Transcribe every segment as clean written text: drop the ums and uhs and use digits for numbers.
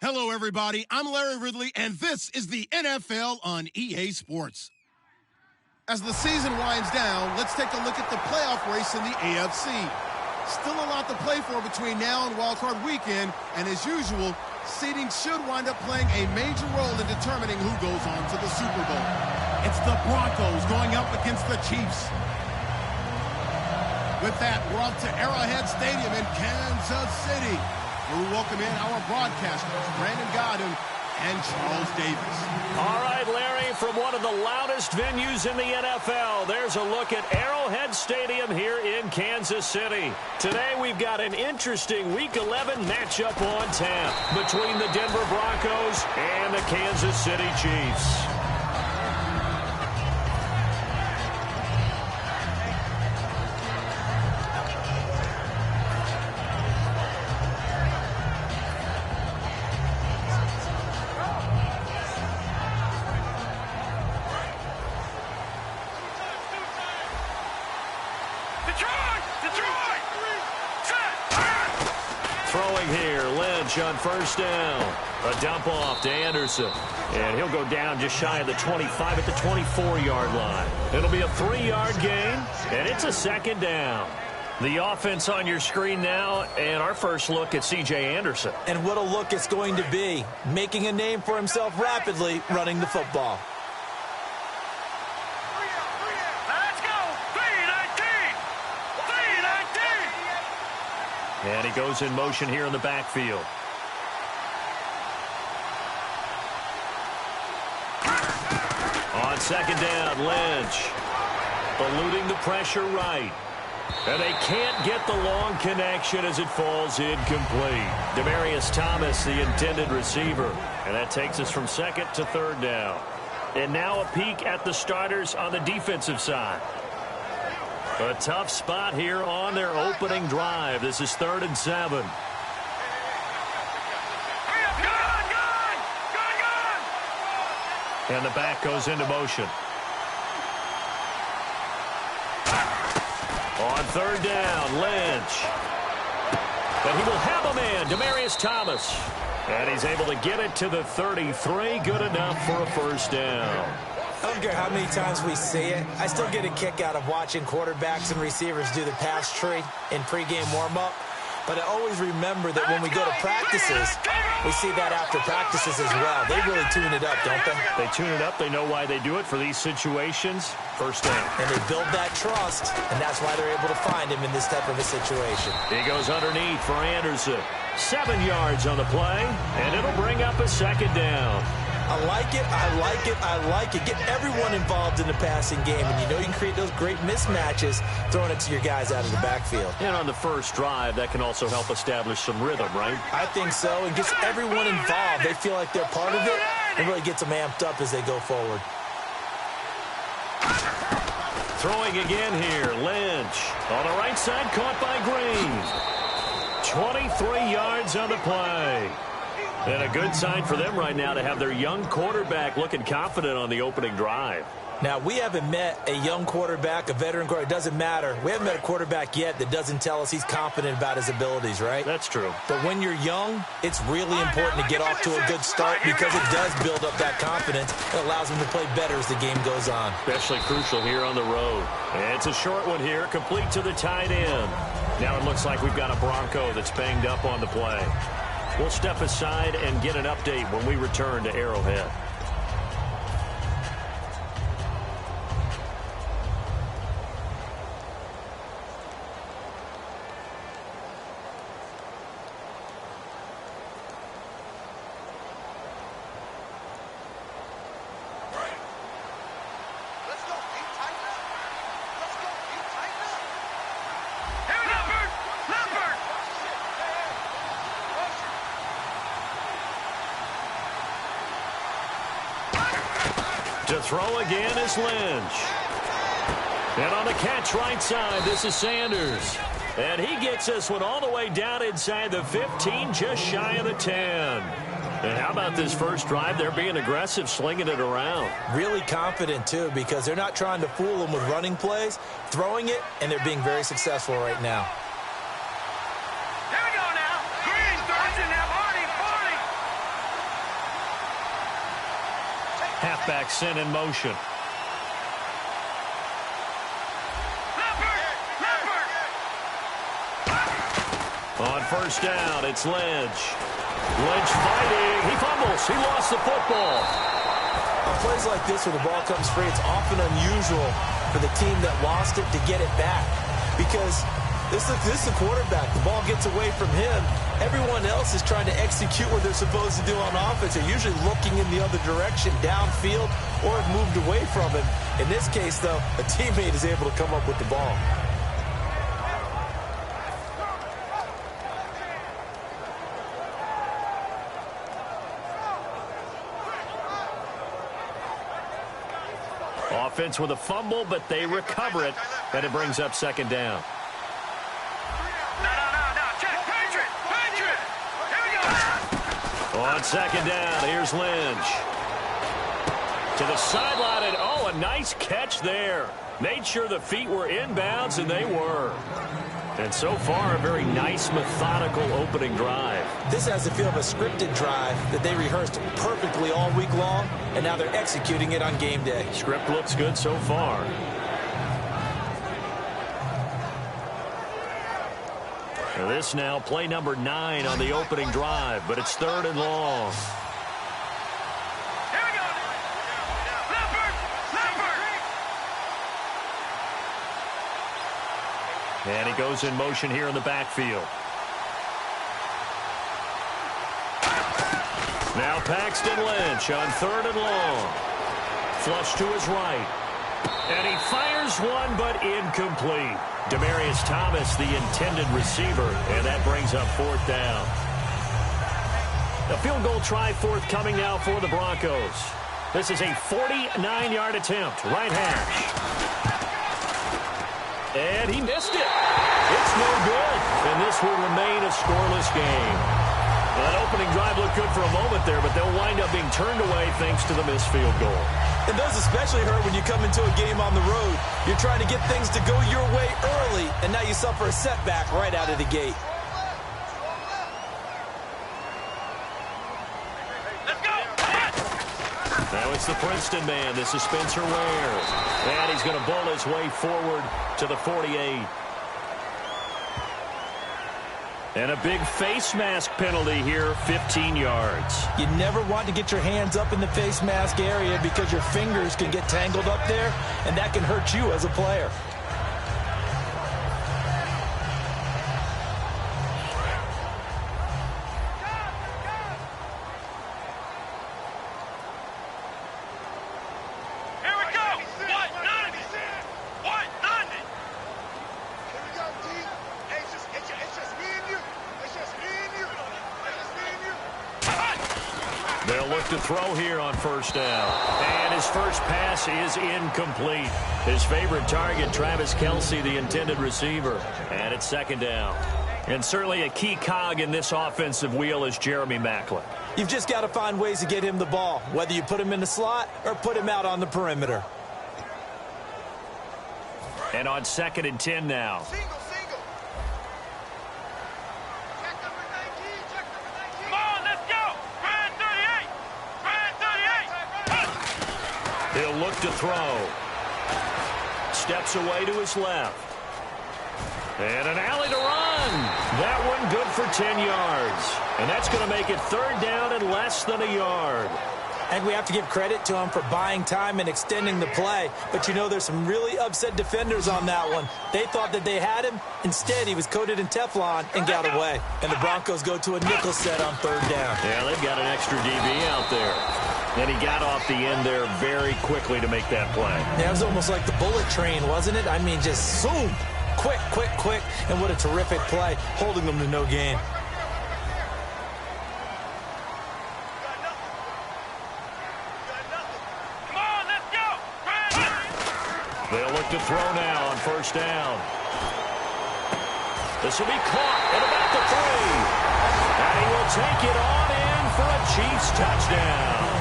Hello, everybody. I'm Larry Ridley, and this is the NFL on EA Sports. As the season winds down, let's take a look at the playoff race in the AFC. Still a lot to play for between now and wildcard weekend, and as usual, seeding should wind up playing a major role in determining who goes on to the Super Bowl. It's the Broncos going up against the Chiefs. With that, we're up to Arrowhead Stadium in Kansas City, where we welcome in our broadcasters, Brandon Godden and Charles Davis. All right, Larry, from one of the loudest venues in the NFL, there's a look at Arrowhead Stadium here in Kansas City. Today, we've got an interesting Week 11 matchup on tap between the Denver Broncos and the Kansas City Chiefs. Throwing here, Lynch on first down. A dump off to Anderson. And he'll go down just shy of the 25 at the 24-yard line. It'll be a 3-yard gain, and it's a second down. The offense on your screen now, and our first look at C.J. Anderson. And what a look it's going to be. Making a name for himself rapidly, running the football. And he goes in motion here in the backfield. On second down, Lynch. Eluding the pressure right. And they can't get the long connection as it falls incomplete. Demaryius Thomas, the intended receiver. And that takes us from second to third down. And now a peek at the starters on the defensive side. A tough spot here on their opening drive. This is 3rd and 7. And the back goes into motion. On 3rd down, Lynch. But he will have a man, Demaryius Thomas. And he's able to get it to the 33. Good enough for a first down. I don't care how many times we see it. I still get a kick out of watching quarterbacks and receivers do the pass tree in pregame warm-up. But I always remember that when we go to practices, we see that after practices as well. They really tune it up, don't they? They tune it up. They know why they do it for these situations. First down. And they build that trust, and that's why they're able to find him in this type of a situation. He goes underneath for Anderson. 7 yards on the play, and it'll bring up a second down. I like it, I like it, I like it. Get everyone involved in the passing game, and you know you can create those great mismatches throwing it to your guys out of the backfield. And on the first drive, that can also help establish some rhythm, right? I think so. It gets everyone involved. They feel like they're part of it, and really gets them amped up as they go forward. Throwing again here, Lynch. On the right side, caught by Green. 23 yards on the play. And a good sign for them right now to have their young quarterback looking confident on the opening drive. Now, we haven't met a young quarterback, a veteran quarterback. It doesn't matter. We haven't met a quarterback yet that doesn't tell us he's confident about his abilities, right? That's true. But when you're young, it's really important to get off to a good start because it does build up that confidence. It allows them to play better as the game goes on. Especially crucial here on the road. And it's a short one here, complete to the tight end. Now it looks like we've got a Bronco that's banged up on the play. We'll step aside and get an update when we return to Arrowhead. To throw again is Lynch. And on the catch right side, this is Sanders. And he gets this one all the way down inside the 15, just shy of the 10. And how about this first drive? They're being aggressive, slinging it around. Really confident, too, because they're not trying to fool them with running plays, throwing it, and they're being very successful right now. Here we go now. Green throws in there. 40. Halfback sent in motion. On first down, it's Lynch. Lynch fighting. He fumbles. He lost the football. On plays like this where the ball comes free, it's often unusual for the team that lost it to get it back. Because this is the quarterback. The ball gets away from him. Everyone else is trying to execute what they're supposed to do on offense. They're usually looking in the other direction, downfield, or have moved away from him. In this case, though, a teammate is able to come up with the ball. Offense with a fumble, but they recover it, and it brings up second down. On second down, here's Lynch. To the sideline, and oh, a nice catch there. Made sure the feet were inbounds, and they were. And so far, a very nice, methodical opening drive. This has the feel of a scripted drive that they rehearsed perfectly all week long, and now they're executing it on game day. Script looks good so far. Now this now play number 9 on the opening drive, but it's 3rd and long. And he goes in motion here in the backfield. Now Paxton Lynch on 3rd and long. Flush to his right. And he fires one, but incomplete. Demaryius Thomas, the intended receiver, and that brings up 4th down. A field goal try forthcoming now for the Broncos. This is a 49-yard attempt, right hash. And he missed it. It's no good. And this will remain a scoreless game. Well, that opening drive looked good for a moment there, but they'll wind up being turned away thanks to the missed field goal. And those especially hurt when you come into a game on the road. You're trying to get things to go your way early, and now you suffer a setback right out of the gate. Now it's the Princeton man. This is Spencer Ware. And he's going to bowl his way forward to the 48. And a big face mask penalty here, 15 yards. You never want to get your hands up in the face mask area because your fingers can get tangled up there, and that can hurt you as a player. They'll look to throw here on first down. And his first pass is incomplete. His favorite target, Travis Kelce, the intended receiver. And it's second down. And certainly a key cog in this offensive wheel is Jeremy Maclin. You've just got to find ways to get him the ball, whether you put him in the slot or put him out on the perimeter. And on 2nd and 10 now. He'll look to throw. Steps away to his left. And an alley to run. That one good for 10 yards. And that's going to make it 3rd down and less than a yard. And we have to give credit to him for buying time and extending the play. But you know, there's some really upset defenders on that one. They thought that they had him. Instead, he was coated in Teflon and got away. And the Broncos go to a nickel set on 3rd down. Yeah, they've got an extra DB out there. And he got off the end there very quickly to make that play. Yeah, it was almost like the bullet train, wasn't it? I mean, just zoom. Quick, quick, quick. And what a terrific play, holding them to no gain. They'll look to throw now on first down. This will be caught at about the 3. And he will take it on in for a Chiefs touchdown.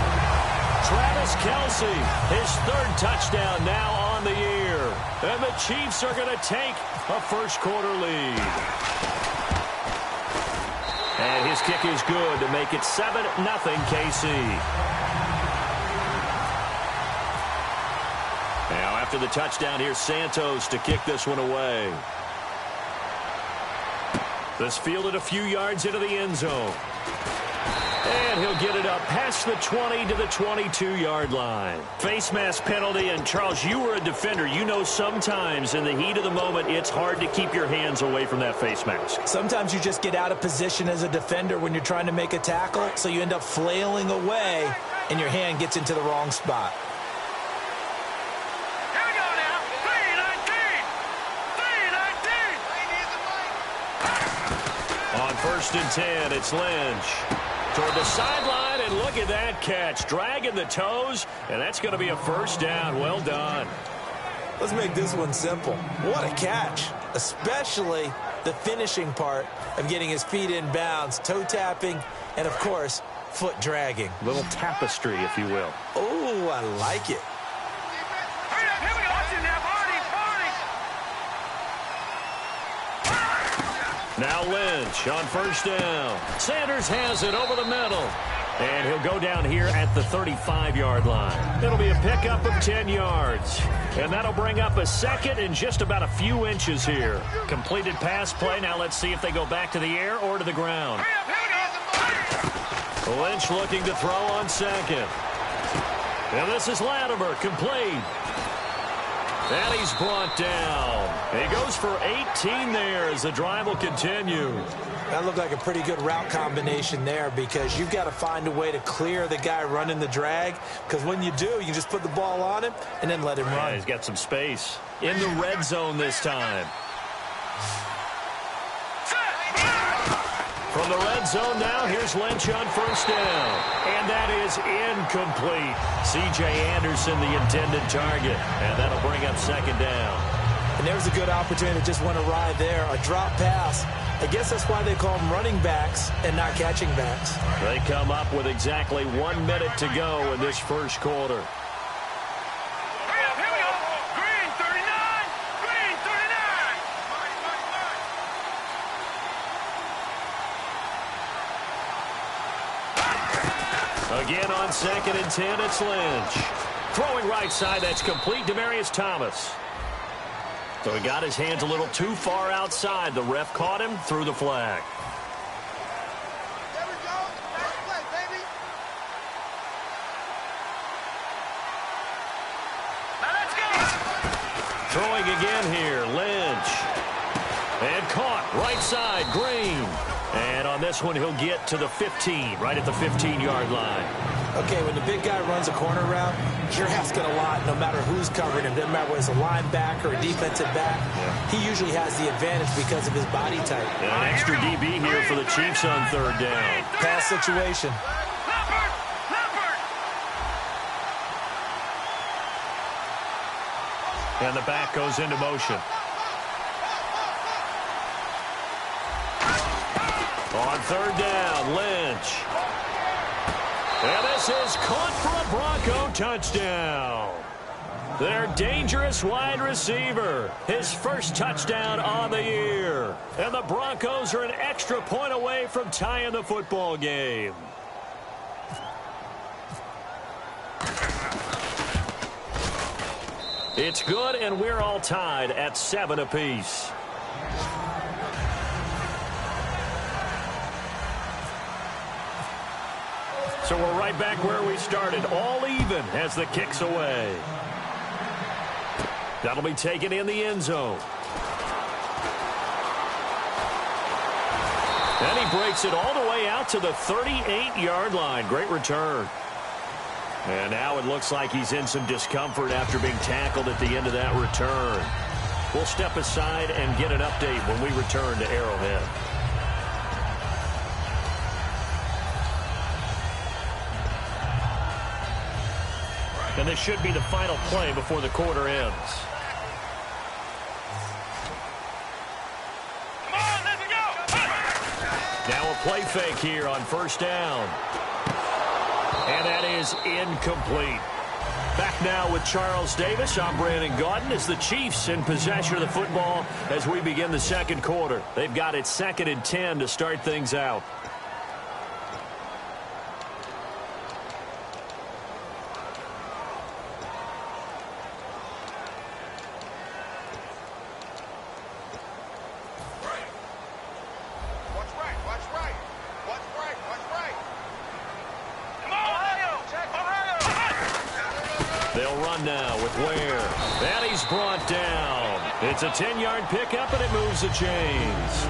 Travis Kelce, his 3rd touchdown now on the year. And the Chiefs are going to take a first-quarter lead. And his kick is good to make it 7-0 KC. After the touchdown, here's Santos to kick this one away. This fielded a few yards into the end zone. And he'll get it up past the 20 to the 22-yard line. Face mask penalty, and Charles, you were a defender. You know sometimes in the heat of the moment, it's hard to keep your hands away from that face mask. Sometimes you just get out of position as a defender when you're trying to make a tackle, so you end up flailing away, and your hand gets into the wrong spot. Here we go now. 3-19. On 1st and 10, it's Lynch. Toward the sideline, and look at that catch. Dragging the toes, and that's going to be a first down. Well done. Let's make this one simple. What a catch, especially the finishing part of getting his feet in bounds, toe tapping, and, of course, foot dragging. Little tapestry, if you will. Oh, I like it. Hurry up, here we go. Watch it now, Now Lynch on 1st down. Sanders has it over the middle. And he'll go down here at the 35-yard line. It'll be a pickup of 10 yards. And that'll bring up a second and just about a few inches here. Completed pass play. Now let's see if they go back to the air or to the ground. Lynch looking to throw on second. And this is Latimer, complete. And he's brought down. He goes for 18 there as the drive will continue. That looked like a pretty good route combination there, because you've got to find a way to clear the guy running the drag, because when you do, you can just put the ball on him and then let him run. He's got some space. In the red zone this time. From the red zone now, here's Lynch on 1st down. And that is incomplete. C.J. Anderson, the intended target. And that'll bring up 2nd down. And there's a good opportunity to just went awry there. A drop pass. I guess that's why they call them running backs and not catching backs. They come up with exactly 1 minute to go in this first quarter. Hurry up, here we go. Green 39. Green 39. Again on 2nd and 10, it's Lynch. Throwing right side, that's complete. Demaryius Thomas. So he got his hands a little too far outside. The ref caught him, threw the flag. There we go. Nice play, baby. Now let's go. Throwing again here, Lynch. And caught, right side, Green. And on this one, he'll get to the 15, right at the 15-yard line. Okay, when the big guy runs a corner route, you're asking a lot no matter who's covering him. Doesn't matter whether it's a linebacker or a defensive back. He usually has the advantage because of his body type. And an extra DB here for the Chiefs on 3rd down. Pass situation. And the back goes into motion. On 3rd down, Lynch. And this is caught for a Bronco touchdown. Their dangerous wide receiver. His first touchdown on the year. And the Broncos are an extra point away from tying the football game. It's good, and we're all tied at 7 apiece. So we're right back where we started, all even as the kick's away. That'll be taken in the end zone. And he breaks it all the way out to the 38-yard line. Great return. And now it looks like he's in some discomfort after being tackled at the end of that return. We'll step aside and get an update when we return to Arrowhead. And this should be the final play before the quarter ends. Come on, let's go. Now a play fake here on 1st down. And that is incomplete. Back now with Charles Davis. I'm Brandon Gaudin as the Chiefs in possession of the football as we begin the second quarter. They've got it 2nd and 10 to start things out. They'll run now with Ware. And he's brought down. It's a 10-yard pickup, and it moves the chains.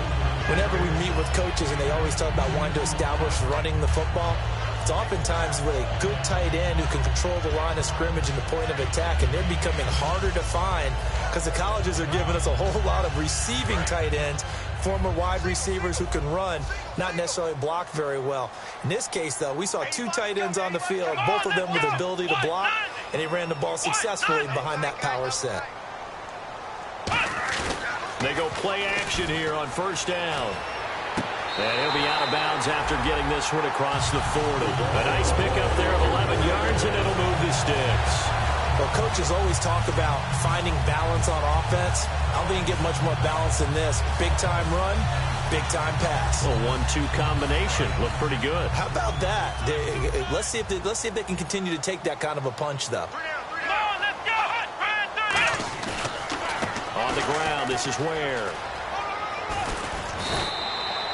Whenever we meet with coaches and they always talk about wanting to establish running the football, it's oftentimes with a good tight end who can control the line of scrimmage and the point of attack, and they're becoming harder to find because the colleges are giving us a whole lot of receiving tight ends, former wide receivers who can run, not necessarily block very well. In this case, though, we saw two tight ends on the field, both of them with the ability to block, and he ran the ball successfully behind that power set. They go play action here on first down. And he'll be out of bounds after getting this one across the 40. A nice pickup there of 11 yards, and it'll move the sticks. Well, coaches always talk about finding balance on offense. I don't think you get much more balance than this. Big-time run, big-time pass. A 1-2 combination. Looked pretty good. How about that? Let's see if they can continue to take that kind of a punch, though. On the ground, this is Ware.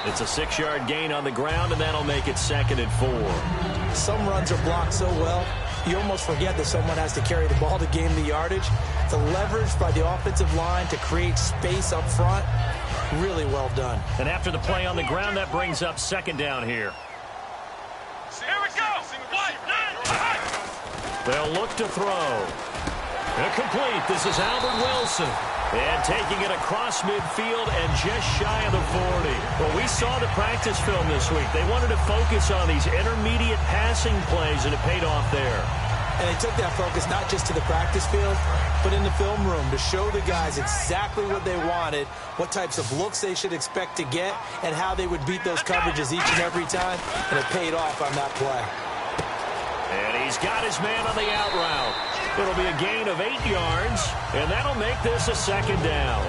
It's a 6-yard gain on the ground, and that'll make it 2nd and 4. Some runs are blocked so well, you almost forget that someone has to carry the ball to gain the yardage. The leverage by the offensive line to create space up front, really well done. And after the play on the ground, that brings up 2nd down here. Here we go. They'll look to throw. Incomplete. This is Albert Wilson. And taking it across midfield and just shy of the 40. Well, we saw the practice film this week. They wanted to focus on these intermediate passing plays, and it paid off there. And they took that focus not just to the practice field, but in the film room to show the guys exactly what they wanted, what types of looks they should expect to get, and how they would beat those coverages each and every time. And it paid off on that play. And he's got his man on the out route. It'll be a gain of 8 yards, and that'll make this a 2nd down.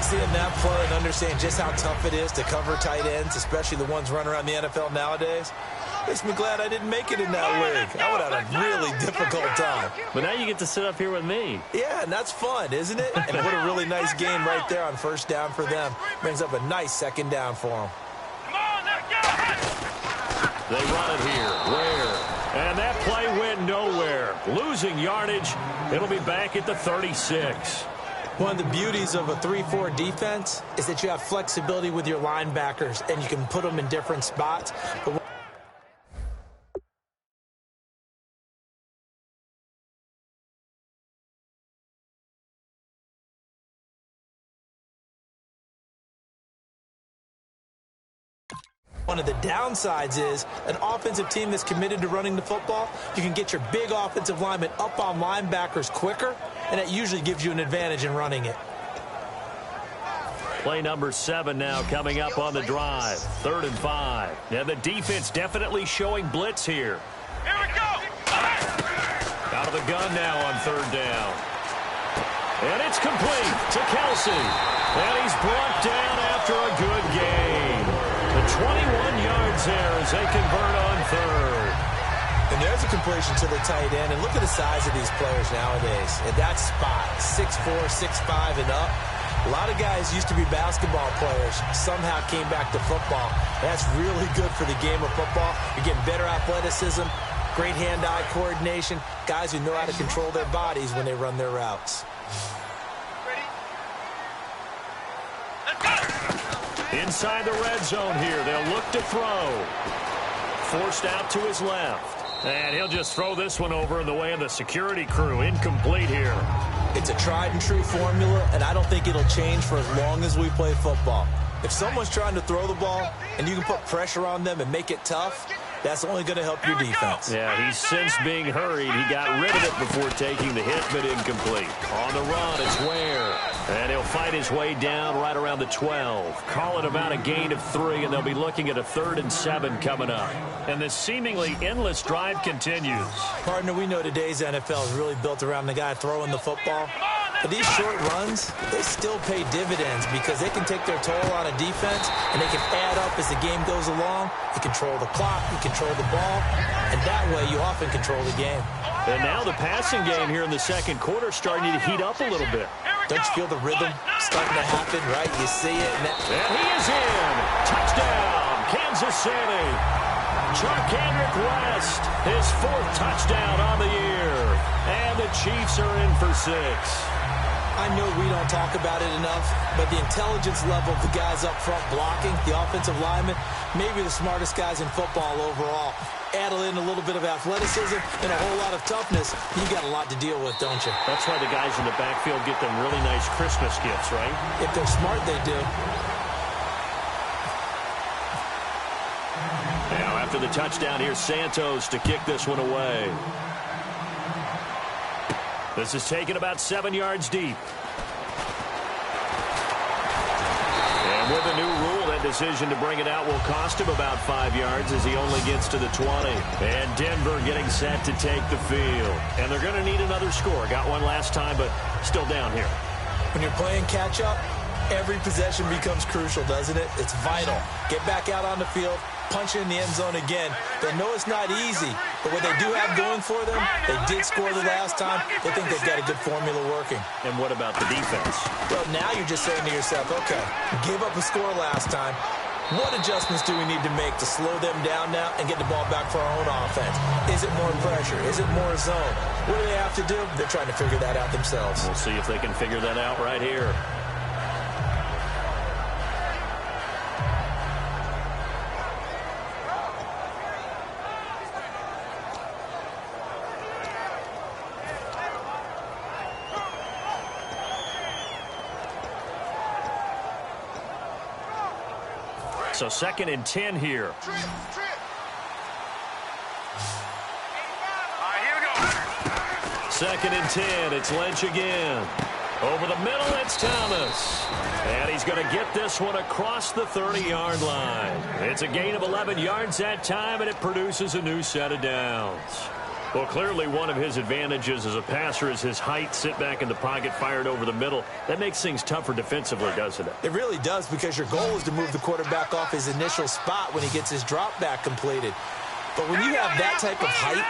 Seeing that play and understanding just how tough it is to cover tight ends, especially the ones running around the NFL nowadays, makes me glad I didn't make it in that league. I would have had a really difficult time. But now you get to sit up here with me. Yeah, and that's fun, isn't it? And what a really nice gain right there on first down for them. Brings up a nice 2nd down for them. They run it here. Ware. And that play went nowhere. Losing yardage. It'll be back at the 36. One of the beauties of a 3-4 defense is that you have flexibility with your linebackers, and you can put them in different spots. But one of the downsides is an offensive team that's committed to running the football, you can get your big offensive linemen up on linebackers quicker, and that usually gives you an advantage in running it. Play number 7 now coming up on the drive. 3rd and 5. And the defense definitely showing blitz here. Here we go. Out of the gun now on 3rd down. And it's complete to Kelsey. And he's brought down after a good gain. The 21 yards there as they convert on 3rd. And there's a completion to the tight end. And look at the size of these players nowadays. At that spot, 6'4", 6'5", and up. A lot of guys used to be basketball players, somehow came back to football. That's really good for the game of football. You're getting better athleticism, great hand-eye coordination, guys who know how to control their bodies when they run their routes. Inside the red zone here. They'll look to throw. Forced out to his left. And he'll just throw this one over in the way of the security crew. Incomplete here. It's a tried-and-true formula, and I don't think it'll change for as long as we play football. If someone's trying to throw the ball and you can put pressure on them and make it tough, that's only going to help your defense. Yeah, he's since being hurried. He got rid of it before taking the hit, but incomplete. On the run, it's Ware. And he'll fight his way down right around the 12. Call it about a gain of 3, and they'll be looking at a 3rd and 7 coming up. And this seemingly endless drive continues. Partner, we know today's NFL is really built around the guy throwing the football. But these short runs, they still pay dividends because they can take their toll on a defense, and they can add up as the game goes along. You control the clock, you control the ball, and that way you often control the game. And now the passing game here in the 2nd quarter starting to heat up a little bit. Don't you feel the rhythm starting to happen, right? You see it. And he is in. Touchdown, Kansas City. Charkandrick West, his 4th touchdown on the year. And the Chiefs are in for 6. I know we don't talk about it enough, but the intelligence level of the guys up front blocking, the offensive linemen, maybe the smartest guys in football overall. Add in a little bit of athleticism and a whole lot of toughness, you got a lot to deal with, don't you? That's why the guys in the backfield get them really nice Christmas gifts, right? If they're smart, they do. Now, after the touchdown, here's Santos to kick this one away. This is taken about 7 yards deep. And with a new rule, that decision to bring it out will cost him about 5 yards as he only gets to the 20. And Denver getting set to take the field. And they're going to need another score. Got one last time, but still down here. When you're playing catch-up, every possession becomes crucial, doesn't it? It's vital. Get back out on the field, punch in the end zone again. They know it's not easy, but what they do have going for them, they did score the last time. They think they've got a good formula working. And what about the defense? Well, now you're just saying to yourself, okay, gave up a score last time. What adjustments do we need to make to slow them down now and get the ball back for our own offense? Is it more pressure? Is it more zone? What do they have to do? They're trying to figure that out themselves. We'll see if they can figure that out right here. So 2nd and 10 here. All right, here we go. 2nd and 10. It's Lynch again. Over the middle, it's Thomas. And he's going to get this one across the 30-yard line. It's a gain of 11 yards that time, and it produces a new set of downs. Well, clearly one of his advantages as a passer is his height. Sit back in the pocket, fired over the middle. That makes things tougher defensively, doesn't it? It really does, because your goal is to move the quarterback off his initial spot when he gets his drop back completed. But when you have that type of height,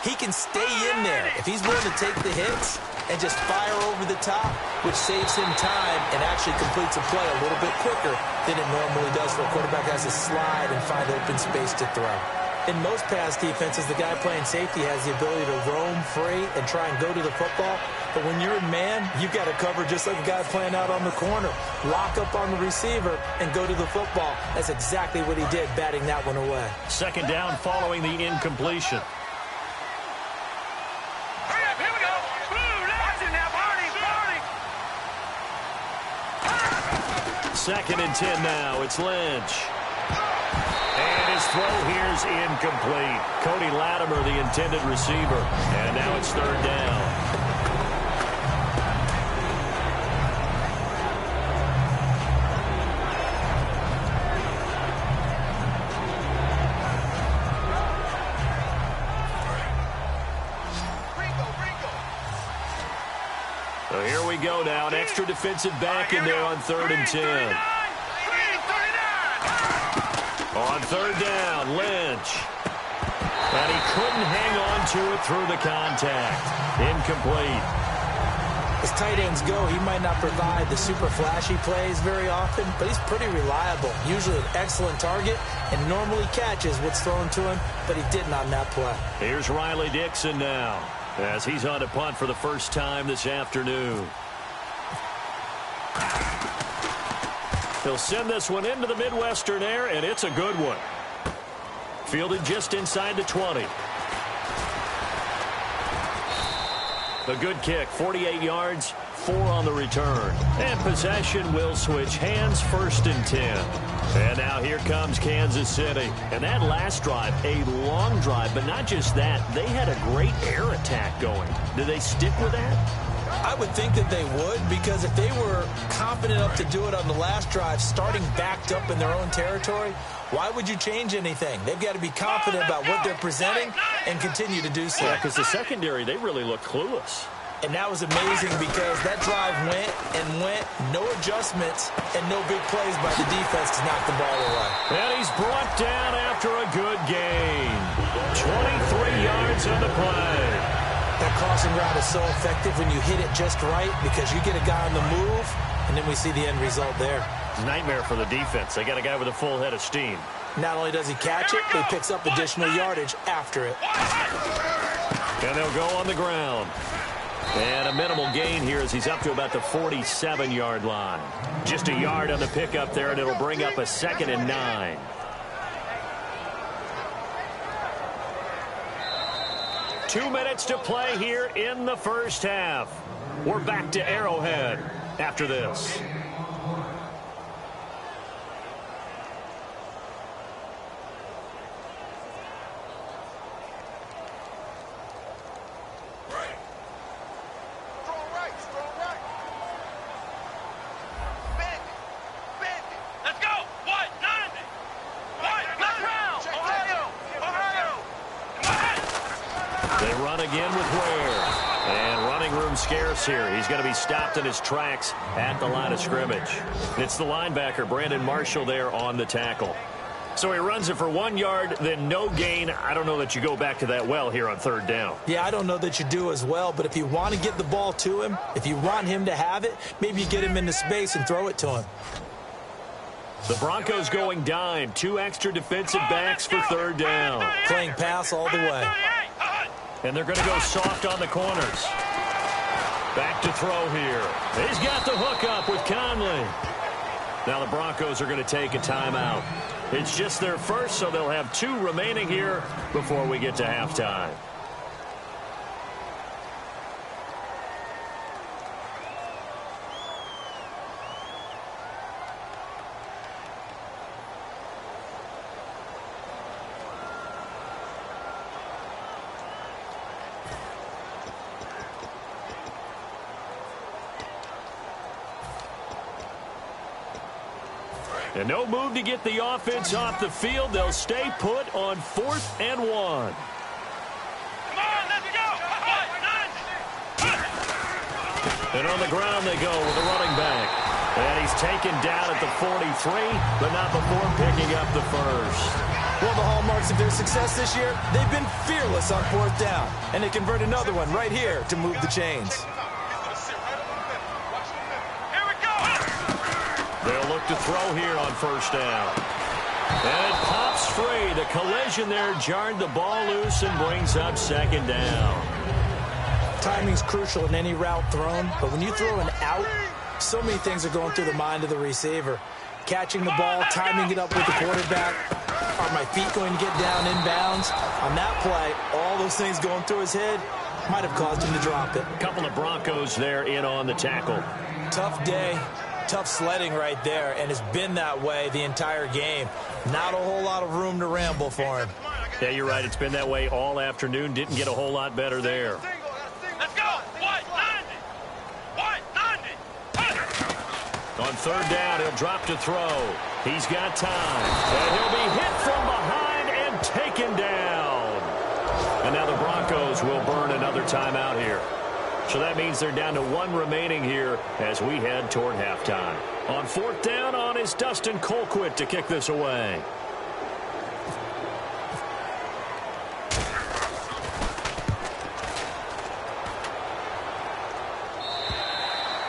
he can stay in there. If he's willing to take the hits and just fire over the top, which saves him time and actually completes a play a little bit quicker than it normally does for a quarterback who has to slide and find open space to throw. In most pass defenses, the guy playing safety has the ability to roam free and try and go to the football. But when you're a man, you've got to cover just like a guy playing out on the corner. Lock up on the receiver and go to the football. That's exactly what he did, batting that one away. 2nd down following the incompletion. Hurry up, here we go. Blue, watch it now, Barney. 2nd and 10 now. It's Lynch. And his throw here's incomplete. Cody Latimer, the intended receiver. And now it's 3rd down. So here we go now. An extra defensive back in there on 3rd and 10. On 3rd down, Lynch. And he couldn't hang on to it through the contact. Incomplete. As tight ends go, he might not provide the super flashy plays very often, but he's pretty reliable. Usually an excellent target and normally catches what's thrown to him, but he didn't on that play. Here's Riley Dixon now as he's on a punt for the first time this afternoon. He'll send this one into the Midwestern air, and it's a good one. Fielded just inside the 20. A good kick, 48 yards, 4 on the return. And possession will switch hands, 1st and 10. And now here comes Kansas City. And that last drive, a long drive, but not just that. They had a great air attack going. Do they stick with that? I would think that they would, because if they were confident enough to do it on the last drive, starting backed up in their own territory, why would you change anything? They've got to be confident about what they're presenting and continue to do so. Yeah, because the secondary, they really look clueless. And that was amazing because that drive went and went, no adjustments, and no big plays by the defense to knock the ball away. And he's brought down after a good gain. 23 yards on the play. That crossing route is so effective when you hit it just right because you get a guy on the move, and then we see the end result there. It's a nightmare for the defense. They got a guy with a full head of steam. Not only does he catch it, but he picks up additional yardage after it. And they'll go on the ground. And a minimal gain here as he's up to about the 47-yard line. Just a yard on the pickup there, and it'll bring up a 2nd and 9. Two minutes to play here in the first half. We're back to Arrowhead after this. They run again with Ware. And running room scarce here. He's going to be stopped in his tracks at the line of scrimmage. It's the linebacker, Brandon Marshall, there on the tackle. So he runs it for 1 yard, then no gain. I don't know that you go back to that well here on 3rd down. Yeah, I don't know that you do as well, but if you want to get the ball to him, if you want him to have it, maybe you get him into space and throw it to him. The Broncos going dime. 2 extra defensive backs for 3rd down. Playing pass all the way. And they're going to go soft on the corners. Back to throw here. He's got the hook up with Conley. Now the Broncos are going to take a timeout. It's just their first, so they'll have 2 remaining here before we get to halftime. And no move to get the offense off the field. They'll stay put on 4th and 1. Come on, let's go. And on the ground they go with a running back. And he's taken down at the 43, but not before picking up the first. Well, the hallmarks of their success this year, they've been fearless on 4th down. And they convert another one right here to move the chains. They'll look to throw here on 1st down. And it pops free. The collision there jarred the ball loose and brings up 2nd down. Timing's crucial in any route thrown, but when you throw an out, so many things are going through the mind of the receiver. Catching the ball, timing it up with the quarterback. Are my feet going to get down inbounds? On that play, all those things going through his head might have caused him to drop it. A couple of Broncos there in on the tackle. Tough day. Tough sledding right there, and it's been that way the entire game. Not a whole lot of room to ramble for him. Yeah, you're right. It's been that way all afternoon. Didn't get a whole lot better there. Let's go. On 3rd down, he'll drop to throw. He's got time. And he'll be hit from behind and taken down. And now the Broncos will burn another timeout here. So that means they're down to 1 remaining here as we head toward halftime. On 4th down on is Dustin Colquitt to kick this away.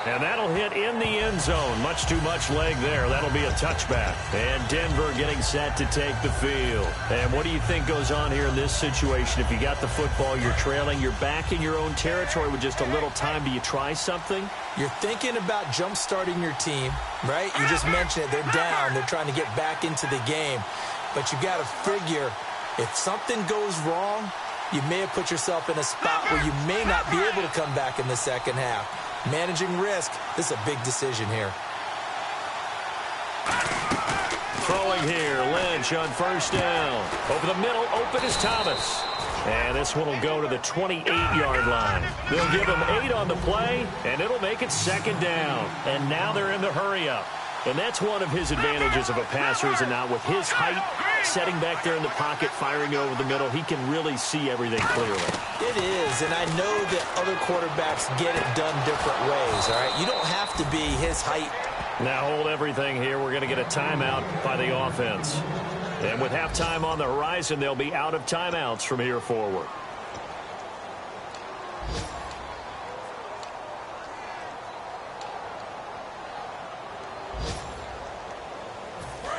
And that'll hit in the end zone. Much too much leg there. That'll be a touchback. And Denver getting set to take the field. And what do you think goes on here in this situation? If you got the football, you're trailing, you're back in your own territory with just a little time. Do you try something? You're thinking about jump-starting your team, right? You just mentioned it. They're down. They're trying to get back into the game. But you got to figure if something goes wrong, you may have put yourself in a spot where you may not be able to come back in the second half. Managing risk, this is a big decision here. Throwing here, Lynch on 1st down. Over the middle, open is Thomas. And this one will go to the 28-yard line. They'll give him 8 on the play, and it'll make it 2nd down. And now they're in the hurry-up. And that's one of his advantages of a passer, is it not? With his height, setting back there in the pocket, firing over the middle, he can really see everything clearly. It is, and I know that other quarterbacks get it done different ways, all right? You don't have to be his height. Now hold everything here. We're going to get a timeout by the offense. And with halftime on the horizon, they'll be out of timeouts from here forward.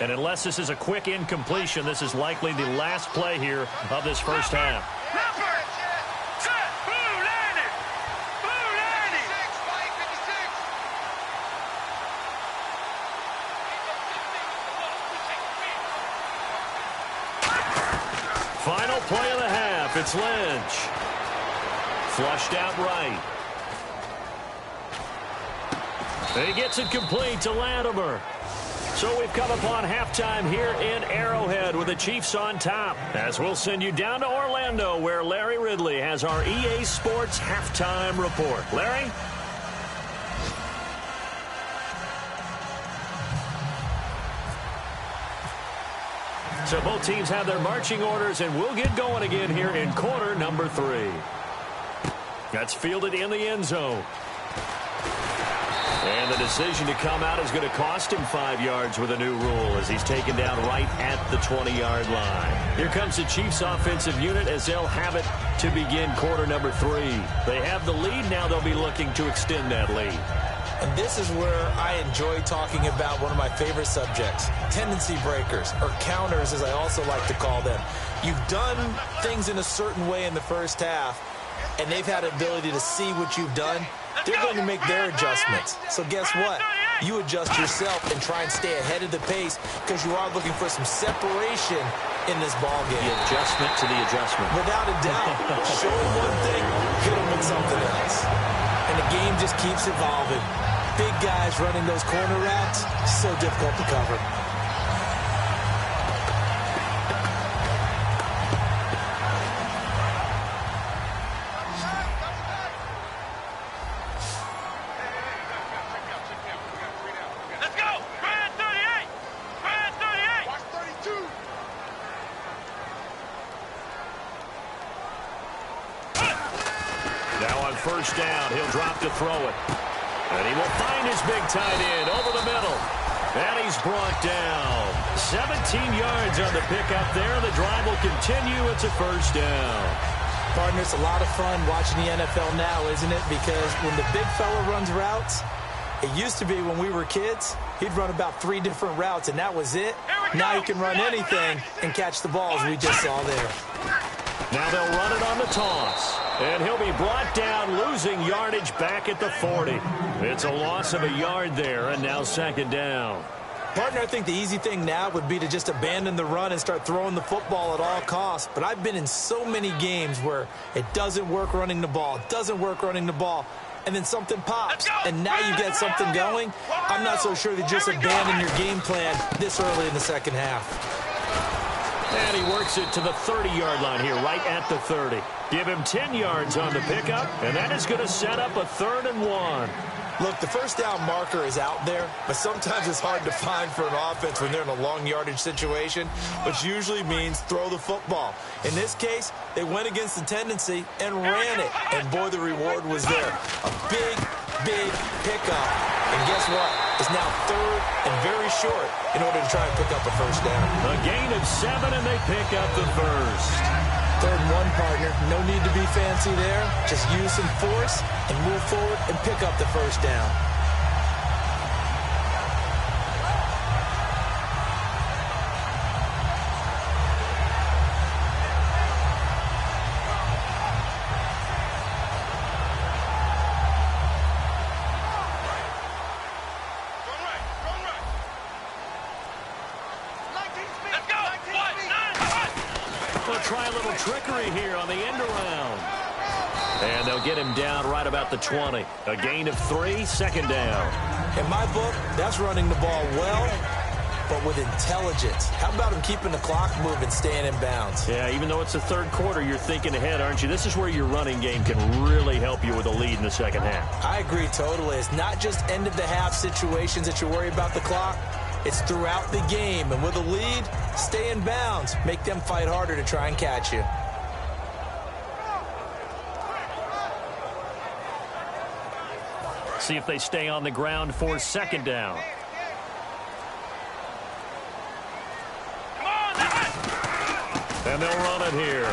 And unless this is a quick incompletion, this is likely the last play here of this first half. Set. Blue landed. Blue It's Lynch. Flushed out right. He gets it complete to Latimer. So we've come upon halftime here in Arrowhead with the Chiefs on top. As we'll send you down to Orlando where Larry Ridley has our EA Sports halftime report. Larry? So both teams have their marching orders, and we'll get going again here in quarter number 3. That's fielded in the end zone. And the decision to come out is going to cost him 5 yards with a new rule as he's taken down right at the 20-yard line. Here comes the Chiefs offensive unit as they'll have it to begin quarter number 3. They have the lead. Now they'll be looking to extend that lead. And this is where I enjoy talking about one of my favorite subjects, tendency breakers, or counters as I also like to call them. You've done things in a certain way in the first half, and they've had the ability to see what you've done. They're going to make their adjustments. So guess what? You adjust yourself and try and stay ahead of the pace because you are looking for some separation in this ball game. The adjustment to the adjustment. Without a doubt. Show them one thing, hit them with something else. And the game just keeps evolving. Big guys running those corner routes, so difficult to cover. Let's go! Brand 38! Brand 38! Watch 32! Now on first down, he'll drop to throw it. And he will find his big tight end over the middle. And he's brought down. 17 yards on the pickup there. The drive will continue. It's a first down. Partner, it's a lot of fun watching the NFL now, isn't it? Because when the big fella runs routes, it used to be when we were kids, he'd run about 3 different routes, and that was it. Now he can run anything and catch the balls we just saw there. Now they'll run it on the toss. And he'll be brought down, losing yardage back at the 40. It's a loss of a yard there, and now second down. Partner, I think the easy thing now would be to just abandon the run and start throwing the football at all costs. But I've been in so many games where it doesn't work running the ball, and then something pops, and now you get something going. I'm not so sure that just abandon your game plan this early in the second half. And he works it to the 30-yard line here, right at the 30. Give him 10 yards on the pickup, and that is going to set up a 3rd and 1. Look, the first down marker is out there, but sometimes it's hard to find for an offense when they're in a long yardage situation, which usually means throw the football. In this case, they went against the tendency and ran it, and boy, the reward was there. A big, big pickup, and guess what? It's now 3rd and very short in order to try and pick up a first down. A gain of 7, and they pick up the first. 3rd and 1, partner. No need to be fancy there. Just use some force and move forward and pick up the first down. Try a little trickery here on the end around. And they'll get him down right about the 20. A gain of 3, second down. In my book, that's running the ball well, but with intelligence. How about him keeping the clock moving, staying in bounds? Yeah, even though it's the 3rd quarter, you're thinking ahead, aren't you? This is where your running game can really help you with a lead in the second half. I agree totally. It's not just end-of-the-half situations that you worry about the clock. It's throughout the game, and with a lead, stay in bounds. Make them fight harder to try and catch you. See if they stay on the ground for second down. And they'll run it here.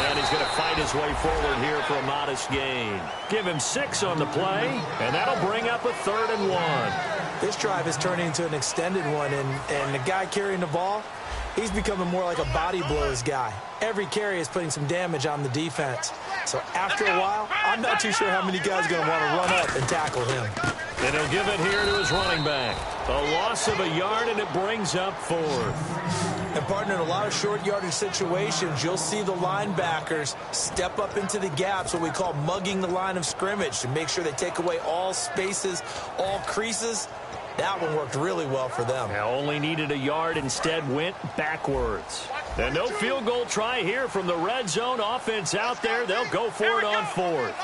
And he's going to fight his way forward here for a modest gain. Give him 6 on the play, and that'll bring up a 3rd and 1. This drive is turning into an extended one, and the guy carrying the ball, he's becoming more like a body blows guy. Every carry is putting some damage on the defense. So after a while, I'm not too sure how many guys are going to want to run up and tackle him. And he'll give it here to his running back. A loss of a yard, and it brings up 4th. And, partner, in a lot of short yardage situations, you'll see the linebackers step up into the gaps, what we call mugging the line of scrimmage, to make sure they take away all spaces, all creases. That one worked really well for them. Now only needed a yard, instead went backwards. And no field goal try here from the red zone offense out there. They'll go for it on 4th.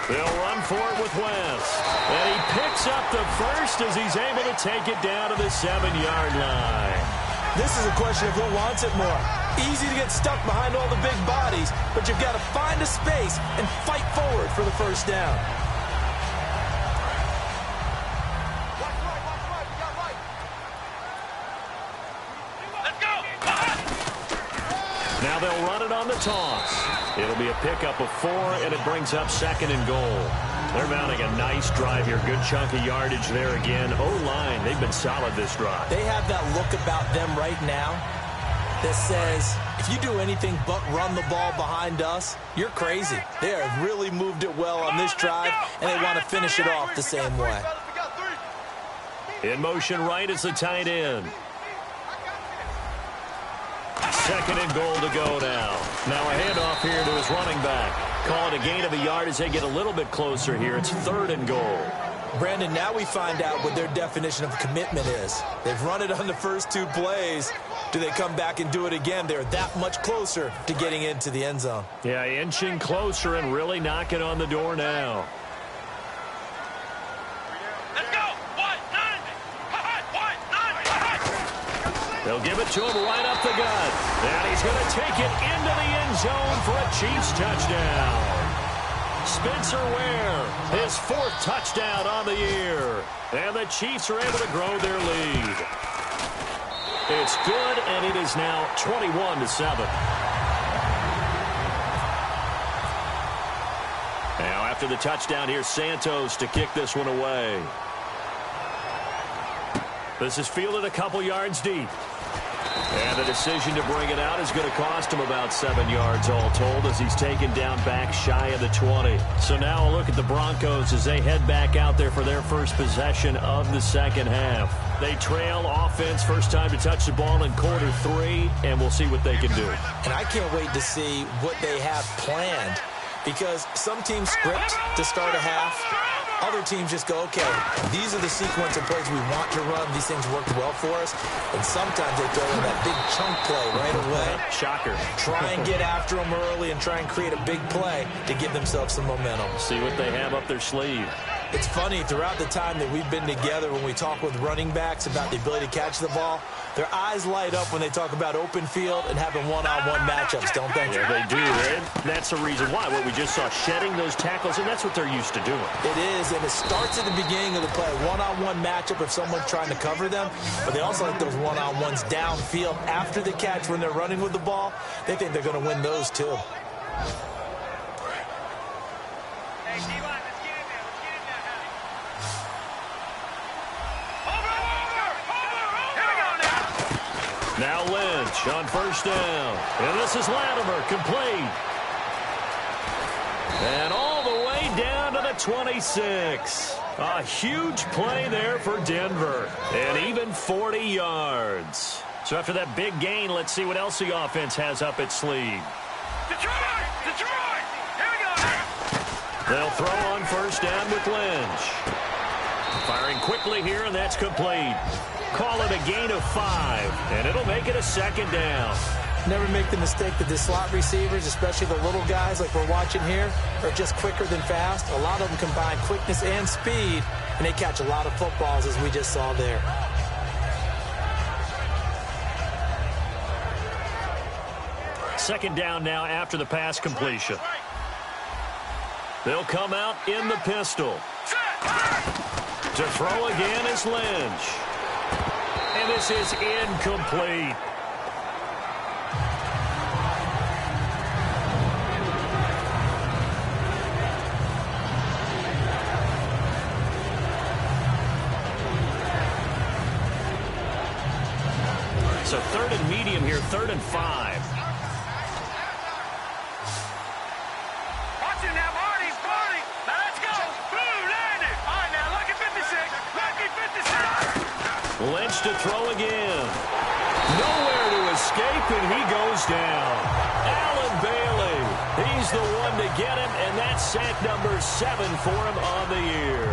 They'll run for it with West. And he picks up the first as he's able to take it down to the 7-yard line. This is a question of who wants it more. Easy to get stuck behind all the big bodies, but you've got to find a space and fight forward for the first down. Now they'll run it on the toss. It'll be a pickup of 4, and it brings up 2nd and goal. They're mounting a nice drive here. Good chunk of yardage there again. O-line, they've been solid this drive. They have that look about them right now that says, if you do anything but run the ball behind us, you're crazy. They have really moved it well on this drive, and they want to finish it off the same way. In motion right is the tight end. 2nd and goal to go now. Now a handoff here to his running back. Call it a gain of a yard as they get a little bit closer here. It's 3rd and goal. Brandon, now we find out what their definition of commitment is. They've run it on the first 2 plays. Do they come back and do it again? They're that much closer to getting into the end zone. Yeah, inching closer and really knocking on the door now. They'll give it to him right up the gut. And he's going to take it into the end zone for a Chiefs touchdown. Spencer Ware, his 4th touchdown on the year. And the Chiefs are able to grow their lead. It's good, and it is now 21-7. Now after the touchdown, here's Santos to kick this one away. This is fielded a couple yards deep. And the decision to bring it out is going to cost him about 7 yards all told as he's taken down back shy of the 20. So now a look at the Broncos as they head back out there for their first possession of the second half. They trail offense, first time to touch the ball in quarter 3, and we'll see what they can do. And I can't wait to see what they have planned, because some teams script to start a half. Other teams just go, okay, these are the sequence of plays we want to run. These things worked well for us. And sometimes they throw in that big chunk play right away. Shocker. Try and get after them early and try and create a big play to give themselves some momentum. See what they have up their sleeve. It's funny, throughout the time that we've been together, when we talk with running backs about the ability to catch the ball, their eyes light up when they talk about open field and having one-on-one matchups, don't they? Yeah, they do. And that's the reason why. What we just saw, shedding those tackles, and that's what they're used to doing. It is, and it starts at the beginning of the play. One-on-one matchup if someone's trying to cover them, but they also like those one-on-ones downfield after the catch when they're running with the ball. They think they're going to win those too. Now Lynch on first down. And this is Latimer, complete. And all the way down to the 26. A huge play there for Denver. And even 40 yards. So after that big gain, let's see what else the offense has up its sleeve. Detroit! Detroit! Here we go! They'll throw on first down with Lynch. Firing quickly here, and that's complete. Call it a gain of 5, and it'll make it a second down. Never make the mistake that the slot receivers, especially the little guys like we're watching here, are just quicker than fast. A lot of them combine quickness and speed, and they catch a lot of footballs, as we just saw there. Second down now after the pass completion. They'll come out in the pistol. To throw again is Lynch. And this is incomplete. So 3rd and medium here, 3rd and 5. Watch and he goes down. Allen Bailey, he's the one to get him, and that's sack number 7 for him on the year.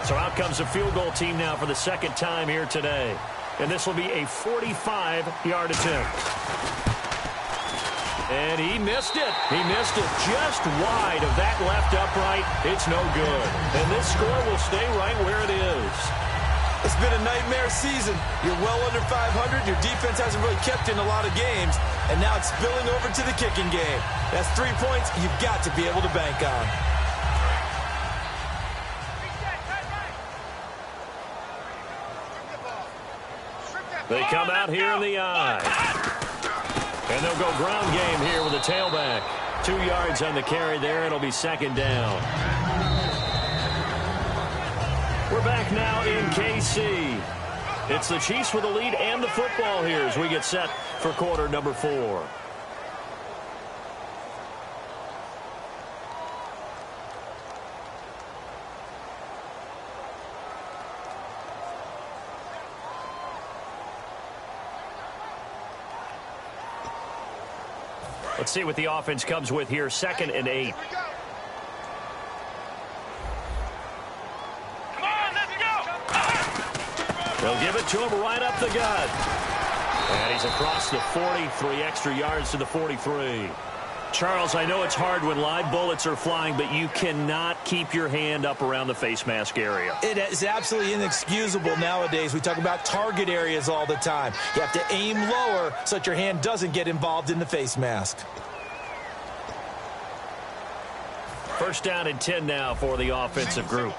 So out comes the field goal team now for the second time here today. And this will be a 45-yard attempt. And he missed it. He missed it just wide of that left upright. It's no good. And this score will stay right where it is. It's been a nightmare season. You're well under 500. Your defense hasn't really kept in a lot of games. And now it's spilling over to the kicking game. That's 3 points you've got to be able to bank on. They come out here in the eye. And they'll go ground game here with a tailback. 2 yards on the carry there. It'll be second down. We're back now in KC. It's the Chiefs with the lead and the football here as we get set for quarter number 4. Let's see what the offense comes with here. 2nd and 8. Come on, let's go. They'll give it to him right up the gut. And he's across the 40, 3 extra yards to the 43. Charles, I know it's hard when live bullets are flying, but you cannot keep your hand up around the face mask area. It is absolutely inexcusable nowadays. We talk about target areas all the time. You have to aim lower so that your hand doesn't get involved in the face mask. First down and 10 now for the offensive group.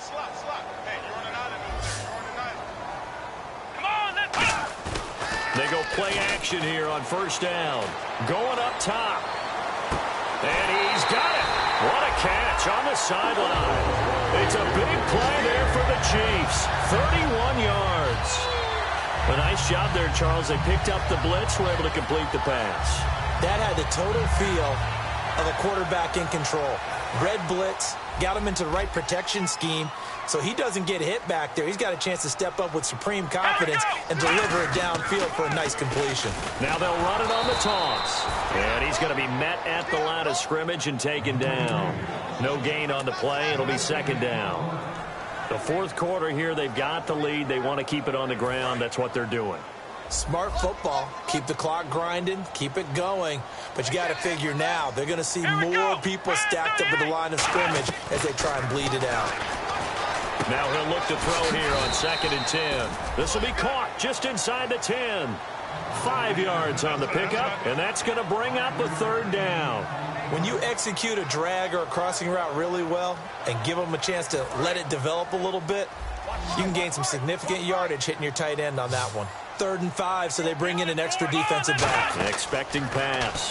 Come on, let's go. They go play action here on first down. Going up top. And he's got it. What a catch on the sideline. It's a big play there for the Chiefs. 31 yards. A nice job there, Charles. They picked up the blitz, were able to complete the pass. That had the total feel of a quarterback in control. Red blitz, got him into the right protection scheme, so he doesn't get hit back there. He's got a chance to step up with supreme confidence and deliver it downfield for a nice completion. Now they'll run it on the toss. And he's going to be met at the line of scrimmage and taken down. No gain on the play. It'll be second down. The fourth quarter here, they've got the lead. They want to keep it on the ground. That's what they're doing. Smart football. Keep the clock grinding. Keep it going. But you got to figure now they're going to see more people stacked up at the line of scrimmage as they try and bleed it out. Now he'll look to throw here on 2nd and 10. This will be caught just inside the 10. 5 yards on the pickup, and that's going to bring up a third down. When you execute a drag or a crossing route really well and give them a chance to let it develop a little bit, you can gain some significant yardage hitting your tight end on that one. 3rd and 5, so they bring in an extra defensive back. Expecting pass.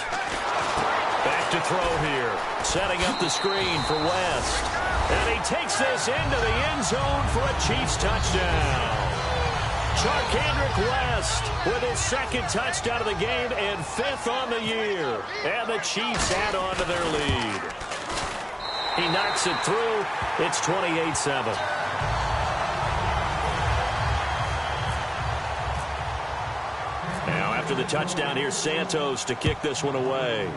Back to throw here. Setting up the screen for West. And he takes this into the end zone for a Chiefs touchdown. Charkandrick West with his 2nd touchdown of the game and 5th on the year. And the Chiefs add on to their lead. He knocks it through. It's 28-7. Now after the touchdown, here's Santos to kick this one away.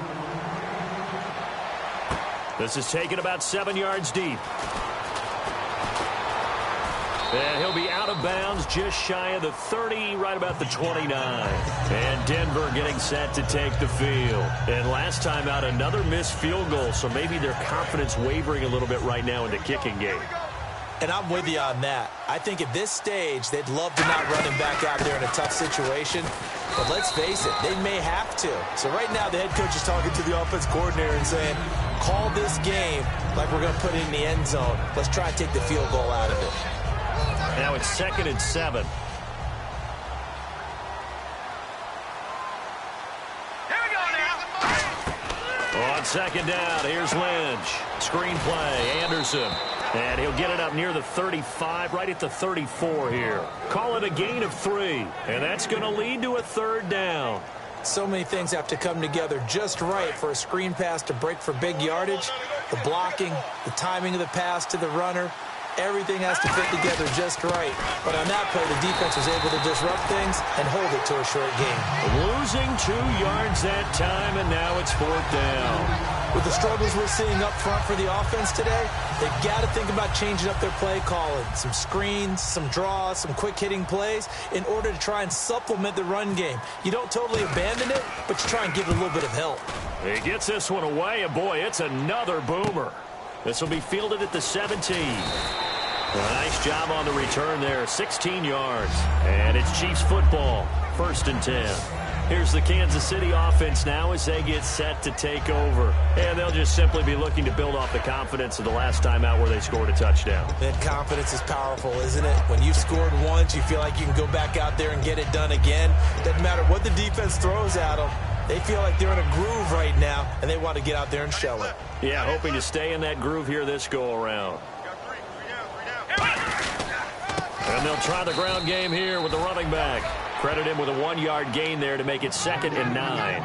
This is taken about 7 yards deep. And he'll be out of bounds just shy of the 30, right about the 29. And Denver getting set to take the field. And last time out, another missed field goal, so maybe their confidence wavering a little bit right now in the kicking game. And I'm with you on that. I think at this stage, they'd love to not run him back out there in a tough situation. But let's face it, they may have to. So right now, the head coach is talking to the offense coordinator and saying, call this game like we're going to put it in the end zone. Let's try and take the field goal out of it. Now it's 2nd and 7. Here we go now. On 2nd down, here's Lynch. Screen play, Anderson. And he'll get it up near the 35, right at the 34 here. Call it a gain of 3. And that's going to lead to a 3rd down. So many things have to come together just right for a screen pass to break for big yardage. The blocking, the timing of the pass to the runner, Everything has to fit together just right. But on that play, the defense was able to disrupt things and hold it to a short game. Losing 2 yards that time, and now it's 4th down. With the struggles we're seeing up front for the offense today, they've got to think about changing up their play calling. Some screens, some draws, some quick-hitting plays in order to try and supplement the run game. You don't totally abandon it, but you try and give it a little bit of help. He gets this one away, and boy, it's another boomer. This will be fielded at the 17. A nice job on the return there, 16 yards. And it's Chiefs football, 1st and 10. Here's the Kansas City offense now as they get set to take over. And they'll just simply be looking to build off the confidence of the last time out where they scored a touchdown. That confidence is powerful, isn't it? When you've scored once, you feel like you can go back out there and get it done again. Doesn't matter what the defense throws at them. They feel like they're in a groove right now, and they want to get out there and show it. Yeah, hoping to stay in that groove here this go-around. And they'll try the ground game here with the running back. Credit him with a 1-yard gain there to make it 2nd and 9.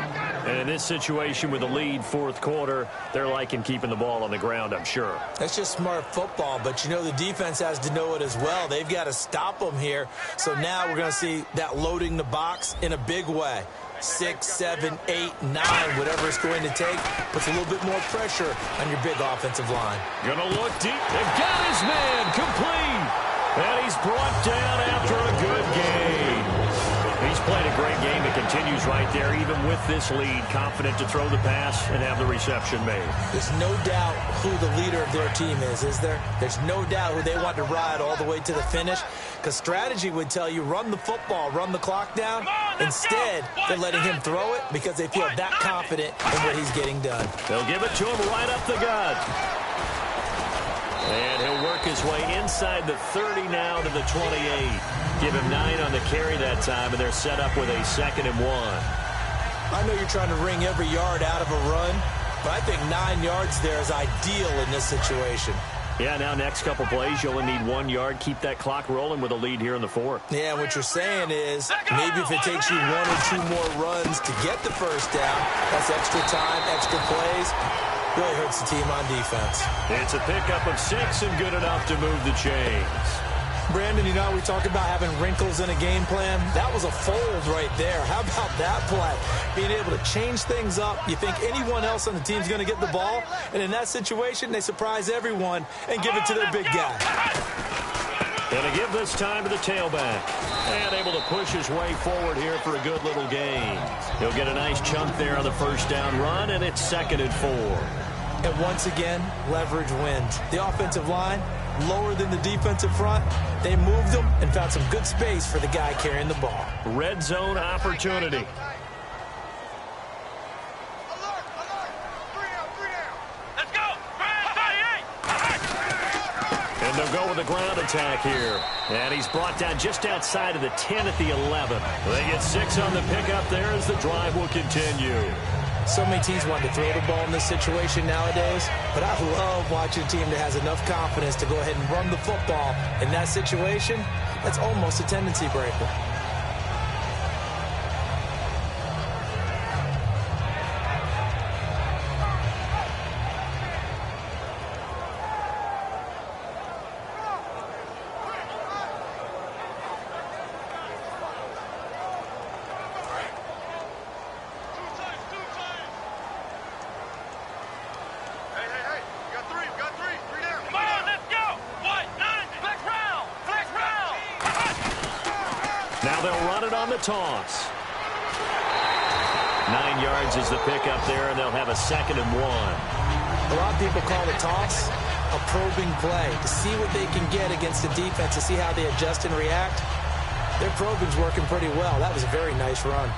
And in this situation with the lead 4th quarter, they're liking keeping the ball on the ground, I'm sure. That's just smart football, but you know the defense has to know it as well. They've got to stop them here. So now we're going to see that loading the box in a big way. 6, 7, 8, 9, whatever it's going to take, puts a little bit more pressure on your big offensive line. Gonna look deep. They've got his man complete. And he's brought down after a good game. He's played a great game. It continues right there, even with this lead. Confident to throw the pass and have the reception made. There's no doubt who the leader of their team is there? There's no doubt who they want to ride all the way to the finish. Because strategy would tell you, run the football, run the clock down. Instead, they're letting him throw it because they feel that confident in what he's getting done. They'll give it to him right up the gut. And he'll work his way inside the 30 now to the 28. Give him 9 on the carry that time, and they're set up with a 2nd and 1. I know you're trying to wring every yard out of a run, but I think 9 yards there is ideal in this situation. Yeah, now next couple plays, you only need 1 yard. Keep that clock rolling with a lead here in the 4th. Yeah, what you're saying is maybe if it takes you 1 or 2 more runs to get the 1st down, that's extra time, extra plays. Really hurts the team on defense. It's a pickup of 6 and good enough to move the chains. Brandon, you know, we talk about having wrinkles in a game plan. That was a fold right there. How about that play? Being able to change things up. You think anyone else on the team's going to get the ball, and in that situation, they surprise everyone and give it to their big guy. Going to give this time to the tailback. And able to push his way forward here for a good little gain. He'll get a nice chunk there on the 1st down run, and it's 2nd and 4. And once again, leverage wins. The offensive line, lower than the defensive front. They moved them and found some good space for the guy carrying the ball. Red zone opportunity. Let's go. And they'll go with the ground attack here. And he's brought down just outside of the 10 at the 11. They get 6 on the pickup there as the drive will continue. So many teams want to throw the ball in this situation nowadays, but I love watching a team that has enough confidence to go ahead and run the football. In that situation, that's almost a tendency breaker. Now they'll run it on the toss. 9 yards is the pickup there, and they'll have a 2nd and 1. A lot of people call the toss a probing play to see what they can get against the defense, to see how they adjust and react. Their probing's working pretty well. That was a very nice run.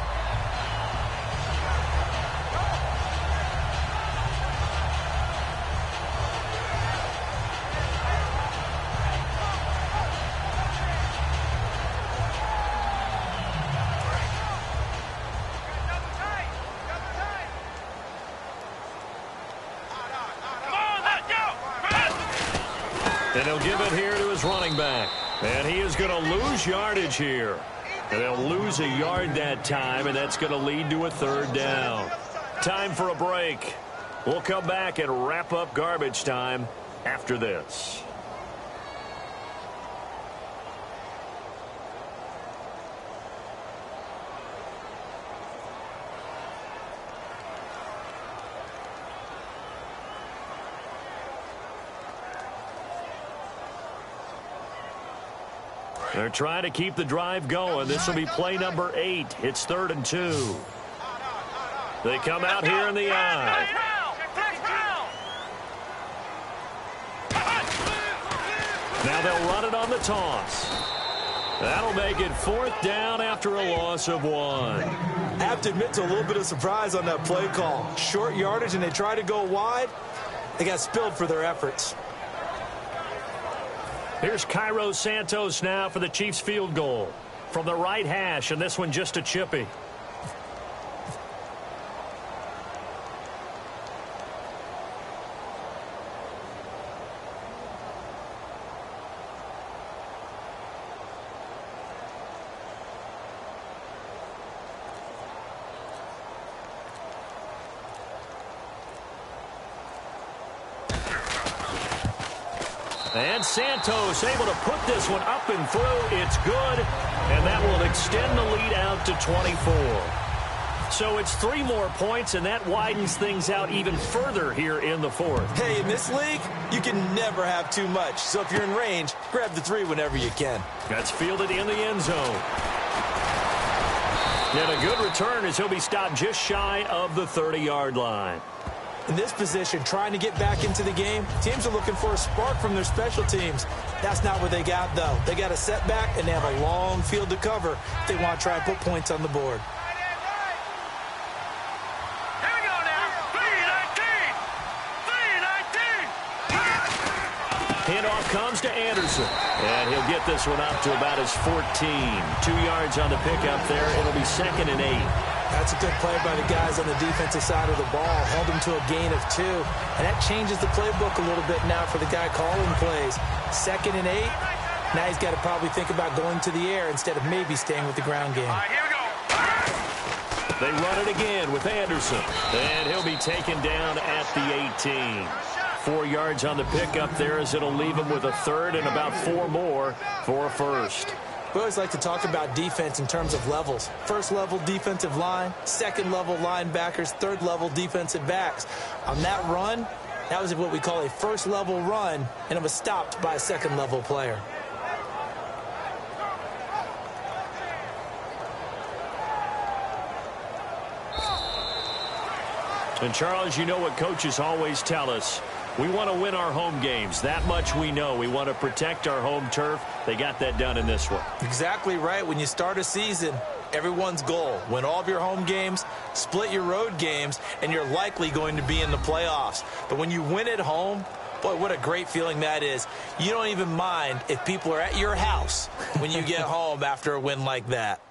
And he'll give it here to his running back. And he is going to lose yardage here. And they'll lose a yard that time, and that's going to lead to a 3rd down. Time for a break. We'll come back and wrap up garbage time after this. They're trying to keep the drive going. This will be play number 8. It's 3rd and 2. They come out here in the I. Now they'll run it on the toss. That'll make it 4th down after a loss of 1. I have to admit to a little bit of surprise on that play call. Short yardage, and they try to go wide. They got spilled for their efforts. Here's Cairo Santos now for the Chiefs field goal. From the right hash, and this one just a chippy. And Santos able to put this one up and through. It's good, and that will extend the lead out to 24. So it's 3 more points, and that widens things out even further here in the 4th. Hey, in this league, you can never have too much. So if you're in range, grab the 3 whenever you can. That's fielded in the end zone. And a good return as he'll be stopped just shy of the 30-yard line. In this position, trying to get back into the game, teams are looking for a spark from their special teams. That's not what they got, though. They got a setback, and they have a long field to cover if they want to try and put points on the board. Here we go now. 3-19. Handoff comes to Anderson. And he'll get this one up to about his 14. 2 yards on the pickup there. It'll be 2nd and 8. That's a good play by the guys on the defensive side of the ball. Held him to a gain of 2. And that changes the playbook a little bit now for the guy calling plays. 2nd and 8. Now he's got to probably think about going to the air instead of maybe staying with the ground game. All right, here we go. They run it again with Anderson. And he'll be taken down at the 18. 4 yards on the pickup there as it'll leave him with a 3rd and about 4 more for a 1st. We always like to talk about defense in terms of levels. 1st level defensive line, 2nd level linebackers, 3rd level defensive backs. On that run, that was what we call a 1st level run, and it was stopped by a 2nd level player. And Charles, you know what coaches always tell us. We want to win our home games. That much we know. We want to protect our home turf. They got that done in this one. Exactly right. When you start a season, everyone's goal, win all of your home games, split your road games, and you're likely going to be in the playoffs. But when you win at home, boy, what a great feeling that is. You don't even mind if people are at your house when you get home after a win like that.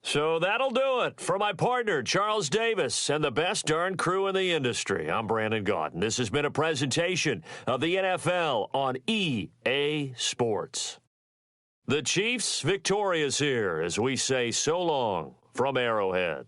So that'll do it for my partner, Charles Davis, and the best darn crew in the industry. I'm Brandon Gaudin. This has been a presentation of the NFL on EA Sports. The Chiefs victorious here as we say so long from Arrowhead.